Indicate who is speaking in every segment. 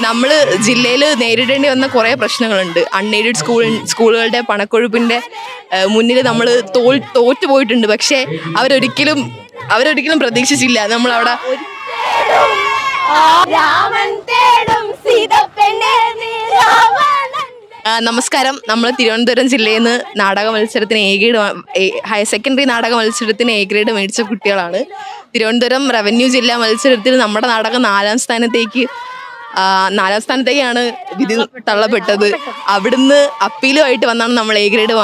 Speaker 1: നമ്മൾ ജില്ലയിൽ നേരിടേണ്ടി വന്ന കുറേ പ്രശ്നങ്ങളുണ്ട്. അൺഎയ്ഡഡ് സ്കൂളുകളുടെ പണക്കൊഴുപ്പിൻ്റെ മുന്നിൽ നമ്മൾ തോറ്റു പോയിട്ടുണ്ട്. പക്ഷേ അവരൊരിക്കലും പ്രതീക്ഷിച്ചില്ല നമ്മളവിടെ നമസ്കാരം. നമ്മൾ തിരുവനന്തപുരം ജില്ലയിൽ നിന്ന് നാടക മത്സരത്തിന് ഹയർ സെക്കൻഡറി നാടക മത്സരത്തിന് എ ഗ്രേഡ് മേടിച്ച കുട്ടികളാണ്. തിരുവനന്തപുരം റവന്യൂ ജില്ലാ മത്സരത്തിൽ നമ്മുടെ നാടകം നാലാം സ്ഥാനത്തേക്കാണ് വിധി തള്ളപ്പെട്ടത്. അവിടുന്ന് അപ്പീലുമായിട്ട് വന്നാണ് നമ്മൾ എ ഗ്രേഡ്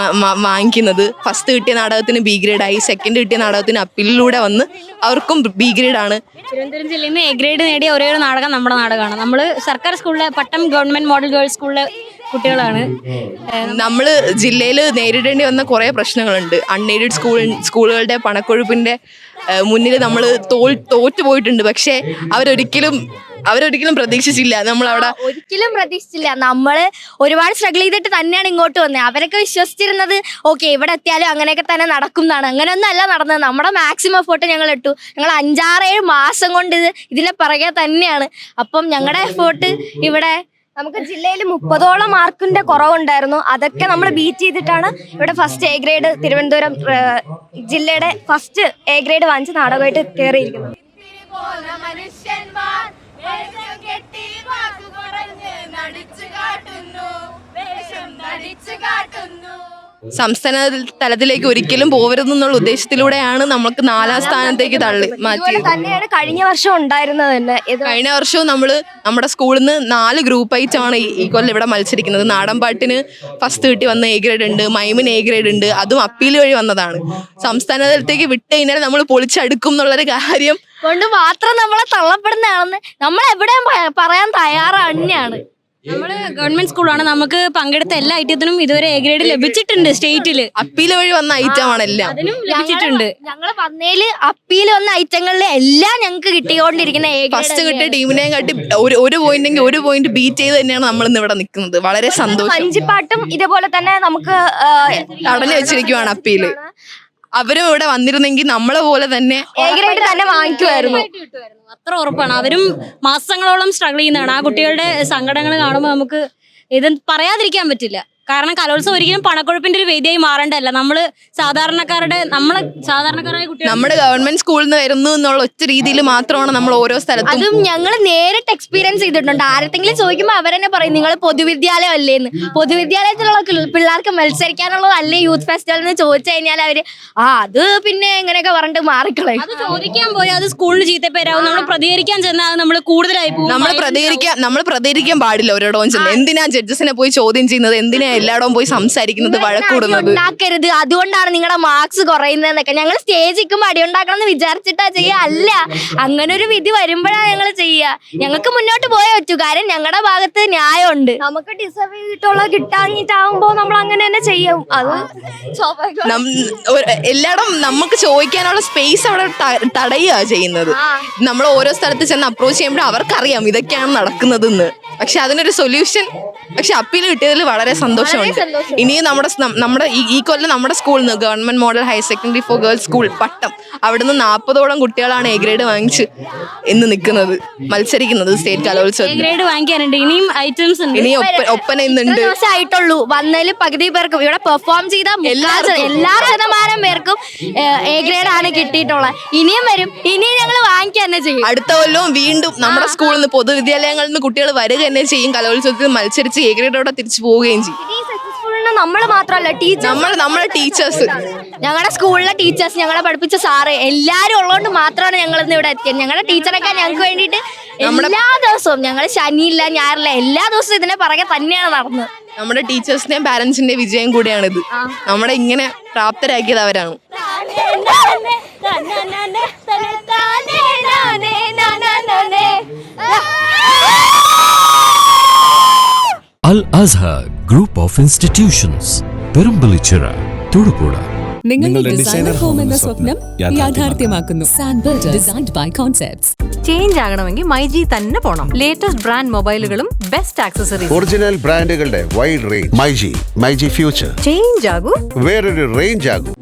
Speaker 1: വാങ്ങിക്കുന്നത്. ഫസ്റ്റ് കിട്ടിയ നാടകത്തിന് ബി ഗ്രേഡായി, സെക്കൻഡ് കിട്ടിയ നാടകത്തിന് അപ്പീലിലൂടെ വന്ന് അവർക്കും ബി ഗ്രേഡാണ്.
Speaker 2: തിരുവനന്തപുരം ജില്ലയിൽ നിന്ന് എ ഗ്രേഡ് നേടിയ ഒരേ ഒരു നാടകം നമ്മുടെ നാടകമാണ്. നമ്മൾ സർക്കാർ സ്കൂളിലെ പട്ടം ഗവൺമെന്റ് മോഡൽ ഗേൾസ് സ്കൂളിലെ കുട്ടികളാണ്.
Speaker 1: നമ്മൾ ജില്ലയിൽ നേരിടേണ്ടി വന്ന കുറേ പ്രശ്നങ്ങളുണ്ട്. അൺഎയ്ഡഡ് സ്കൂളുകളുടെ പണക്കൊഴുപ്പിൻ്റെ മുന്നിൽ നമ്മൾ തോറ്റു പോയിട്ടുണ്ട്. പക്ഷേ അവരൊരിക്കലും പ്രതീക്ഷിച്ചില്ല നമ്മളവിടെ.
Speaker 3: ഒരിക്കലും പ്രതീക്ഷിച്ചില്ല. നമ്മൾ ഒരുപാട് സ്ട്രഗിൾ ചെയ്തിട്ട് തന്നെയാണ് ഇങ്ങോട്ട് വന്നത്. അവരൊക്കെ വിശ്വസിച്ചിരുന്നത് ഓക്കെ ഇവിടെ എത്തിയാലും അങ്ങനെയൊക്കെ തന്നെ നടക്കും എന്നാണ്. അങ്ങനെയൊന്നും അല്ല നടന്നത്. നമ്മുടെ മാക്സിമം എഫേർട്ട് ഞങ്ങൾ ഇട്ടു. ഞങ്ങൾ 5-6-7 മാസം കൊണ്ട് ഇതിനെ പിറകെ തന്നെയാണ്. അപ്പം ഞങ്ങളുടെ എഫേർട്ട് ഇവിടെ നമുക്ക് ജില്ലയിൽ 30ഓളം മാർക്കിന്റെ കുറവുണ്ടായിരുന്നു. അതൊക്കെ നമ്മൾ ബീറ്റ് ചെയ്തിട്ടാണ് ഇവിടെ ഫസ്റ്റ് എ ഗ്രേഡ് തിരുവനന്തപുരം ജില്ലയുടെ ഫസ്റ്റ് എ ഗ്രേഡ് വാങ്ങിച്ച് നാടകമായിട്ട് കയറിയിരിക്കുന്നത്.
Speaker 1: സംസ്ഥാന തലത്തിലേക്ക് ഒരിക്കലും പോകരുതെന്നുള്ള ഉദ്ദേശത്തിലൂടെയാണ് നമുക്ക് 4ാം സ്ഥാനത്തേക്ക് മാറ്റിയത്.
Speaker 3: തന്നെയാണ് കഴിഞ്ഞ വർഷം ഉണ്ടായിരുന്നത് തന്നെ.
Speaker 1: കഴിഞ്ഞ വർഷവും നമ്മുടെ സ്കൂളിൽ നിന്ന് 4 ഗ്രൂപ്പായിട്ടാണ് ഈ കൊല്ലം ഇവിടെ മത്സരിക്കുന്നത്. നാടൻപാട്ടിന് ഫസ്റ്റ് കിട്ടി വന്ന എ ഗ്രേഡ് ഉണ്ട്, മൈമിന് എ ഗ്രേഡ് ഉണ്ട്, അതും അപ്പീൽ വഴി വന്നതാണ്. സംസ്ഥാന തലത്തേക്ക് വിട്ട് കഴിഞ്ഞാൽ നമ്മൾ പൊളിച്ചടുക്കും എന്നുള്ളൊരു കാര്യം
Speaker 3: കൊണ്ട് മാത്രം നമ്മളെ തള്ളപ്പെടുന്നതാണെന്ന് നമ്മൾ എവിടെയും പറയാൻ തയ്യാറാണ്.
Speaker 2: നമ്മള് ഗവൺമെന്റ് സ്കൂളാണ്. നമുക്ക് പങ്കെടുത്ത എല്ലാ ഐറ്റത്തിനും ഇതുവരെ എ ഗ്രേഡ് ലഭിച്ചിട്ടുണ്ട്. സ്റ്റേറ്റില്
Speaker 1: അപ്പീൽ വഴി വന്ന ഐറ്റമാണ് എല്ലാം.
Speaker 2: അതിനും ലഭിച്ചിട്ടുണ്ട്.
Speaker 3: ഞങ്ങൾ വന്നേല് അപ്പീൽ വന്ന ഐറ്റങ്ങളിൽ എല്ലാം ഞങ്ങൾക്ക് കിട്ടിക്കൊണ്ടിരിക്കുന്ന
Speaker 1: ഫസ്റ്റ് കിട്ടിയ ടീമിനെയും കാട്ടി ഒരു പോയിന്റെങ്കിൽ ഒരു പോയിന്റ് ബീറ്റ് ചെയ്ത് തന്നെയാണ് നമ്മൾ ഇന്ന് ഇവിടെ നിൽക്കുന്നത്. വളരെ സന്തോഷം.
Speaker 3: വഞ്ചിപ്പാട്ടും ഇതേപോലെ തന്നെ നമുക്ക്
Speaker 1: തടഞ്ഞു വെച്ചിരിക്കുവാണ് അപ്പീല്. അവരും ഇവിടെ വന്നിരുന്നെങ്കിൽ നമ്മളെ പോലെ തന്നെ
Speaker 3: എ ഗ്രേഡ് തന്നെ വാങ്ങിക്കുമായിരുന്നു.
Speaker 2: അത്ര ഉറപ്പാണ്. അവരും മാസങ്ങളോളം സ്ട്രഗിൾ ചെയ്യുന്നതാണ്. ആ കുട്ടികളുടെ സങ്കടങ്ങൾ കാണുമ്പോൾ നമുക്ക് ഇത് പറയാതിരിക്കാൻ പറ്റില്ല. കാരണം കലോത്സവം ഒരിക്കലും പണക്കൊഴുപ്പിന്റെ ഒരു വേദിയായി മാറേണ്ടതല്ല. സാധാരണക്കാരായ കുട്ടികൾ
Speaker 1: നമ്മുടെ ഗവൺമെന്റ് സ്കൂളിൽ നിന്ന് വരുന്നു എന്നുള്ള ഒറ്റ രീതിയിൽ മാത്രമാണ് നമ്മൾ ഓരോ സ്ഥലത്തും.
Speaker 3: അതും ഞങ്ങൾ നേരിട്ട് എക്സ്പീരിയൻസ് ചെയ്തിട്ടുണ്ട്. ആരെങ്കിലും ചോദിക്കുമ്പോൾ അവരെന്നെ പറയും നിങ്ങൾ പൊതുവിദ്യാലയം അല്ലേന്ന്. പൊതുവിദ്യാലയത്തിലുള്ള പിള്ളേർക്ക് മത്സരിക്കാനുള്ളതല്ലേ യൂത്ത് ഫെസ്റ്റിവൽ എന്ന് ചോദിച്ചു കഴിഞ്ഞാൽ അവര് അത് പിന്നെ എങ്ങനെയൊക്കെ പറഞ്ഞിട്ട് മാറിക്കളയും.
Speaker 2: അത് ചോദിക്കാൻ പോയാൽ അത് സ്കൂളിന് ചീത്തപ്പേരാവും. നമ്മൾ പ്രതികരിക്കാൻ ചെന്നാൽ നമ്മൾ കൂടുതലായി പോകും.
Speaker 1: നമ്മൾ പ്രതികരിക്കാൻ പാടില്ല. ഒരിടവും ചെന്ന് എന്തിനാ ജഡ്ജസിനെ പോയി ചോദ്യം ചെയ്യുന്നത്, എന്തിനാ എല്ലായിടവും പോയി സംസാരിക്കുന്നത്, വഴക്കൂടുന്നത്.
Speaker 3: ഉണ്ടാക്കരുത്, അതുകൊണ്ടാണ് നിങ്ങളുടെ മാർക്സ് കുറയുന്നതെന്നൊക്കെ ഞങ്ങൾ സ്റ്റേജ് നിൽക്കുമ്പോൾ അടി ഉണ്ടാക്കണം എന്ന് വിചാരിച്ചിട്ടാ ചെയ്യുക. അല്ല, അങ്ങനെ ഒരു വിധി വരുമ്പോഴാണ് ഞങ്ങൾ ചെയ്യുക. ഞങ്ങൾക്ക് മുന്നോട്ട് പോയേ പറ്റൂ. കാര്യം ഞങ്ങളുടെ ഭാഗത്ത് ന്യായമുണ്ട്. നമുക്ക് ഡിസേർവ് ചെയ്തിട്ടുള്ള കിട്ടാഞ്ഞിട്ടാവുമ്പോ നമ്മൾ അങ്ങനെ തന്നെ ചെയ്യും. അത്
Speaker 1: എല്ലായിടും നമുക്ക് ചോദിക്കാനുള്ള സ്പേസ് അവിടെ തടയുക ചെയ്യുന്നത്. നമ്മൾ ഓരോ സ്ഥലത്ത് ചെന്ന് അപ്രോച്ച് ചെയ്യുമ്പോൾ അവർക്കറിയാം ഇതൊക്കെയാണ് നടക്കുന്നതെന്ന്. പക്ഷെ അതിനൊരു സൊല്യൂഷൻ അപ്പീൽ കിട്ടിയതിൽ വളരെ സന്തോഷമുണ്ട്. ഇനിയും നമ്മുടെ ഈ കൊല്ലം നമ്മുടെ സ്കൂളിൽ നിന്ന് government model higher secondary for girls school Pattom അവിടുന്ന് 40ഓളം കുട്ടികളാണ് എ ഗ്രേഡ് വാങ്ങിച്ച് ഇന്ന് നിൽക്കുന്നത്, മത്സരിക്കുന്നത് സ്റ്റേറ്റ് കലോത്സവത്തിൽ.
Speaker 2: ഗ്രേഡ് വാങ്ങിക്കാനുണ്ട്. ഇനിയും ഐറ്റംസ് ഉണ്ട്.
Speaker 1: ഇനി ഒപ്പന ഇന്നുണ്ട്.
Speaker 3: ആയിട്ടുള്ളൂ വന്നതിൽ പകുതി പേർക്കും ഇവിടെ പെർഫോം ചെയ്ത എല്ലാ ശതമാനം പേർക്കും എ ഗ്രേഡ് ആണ് കിട്ടിയിട്ടുള്ളത്. ഇനിയും വരും. ഇനിയും ഞങ്ങൾ വാങ്ങിക്കുക തന്നെ ചെയ്യും.
Speaker 1: അടുത്ത കൊല്ലവും വീണ്ടും നമ്മുടെ സ്കൂളിൽ നിന്ന് പൊതുവിദ്യാലയങ്ങളിൽ നിന്ന് കുട്ടികൾ വരിക തന്നെ ചെയ്യും. കലോത്സവത്തിൽ മത്സരിച്ച് എ ഗ്രേഡോടെ തിരിച്ചു പോവുകയും ചെയ്യും.
Speaker 3: നമ്മൾ മാത്രമല്ല
Speaker 1: നമ്മളെ ടീച്ചേഴ്സ്,
Speaker 3: ഞങ്ങളുടെ സ്കൂളിലെ ടീച്ചേഴ്സ്, ഞങ്ങളെ പഠിപ്പിച്ച സാറ് എല്ലാരും ഉള്ളതുകൊണ്ട് മാത്രമാണ് ഞങ്ങൾ ഇന്ന് ഇവിടെ എത്തിയത്. ഞങ്ങളുടെ ടീച്ചറൊക്കെ ഞങ്ങൾക്ക് വേണ്ടിയിട്ട് എല്ലാ ദിവസവും, ഞങ്ങൾ ശനിയില്ല ഞായറില്ല എല്ലാ ദിവസവും ഇതിനെ പുറകെ തന്നെയാണ് നടന്നത്.
Speaker 1: നമ്മുടെ ടീച്ചേഴ്സിന്റെയും പാരന്റ്സിന്റെയും വിജയം കൂടിയാണിത്. നമ്മളെ ഇങ്ങനെ പ്രാപ്തരാക്കിയത് അവരാണ്.
Speaker 4: Al Azhar Group of Institutions, Perumbalichira, Thudukkuda.
Speaker 5: നിങ്ങളുടെ ഡിസൈനർ ഹോം എന്ന സ്വപ്നം യാഥാർത്ഥ്യമാക്കുന്നു. Sanbuild, designed by concepts.
Speaker 6: Change ആകണമെങ്കിൽ മൈജി തന്നെ പോണം. ലേറ്റസ്റ്റ് ബ്രാൻഡ് മൊബൈലുകളും ബെസ്റ്റ് ആക്സസറീസ്,
Speaker 7: ഒറിജിനൽ ബ്രാൻഡുകളുടെ wide range. MyG future.
Speaker 6: Change ആകൂ,
Speaker 7: വേറൊരു റേഞ്ച് ആകൂ.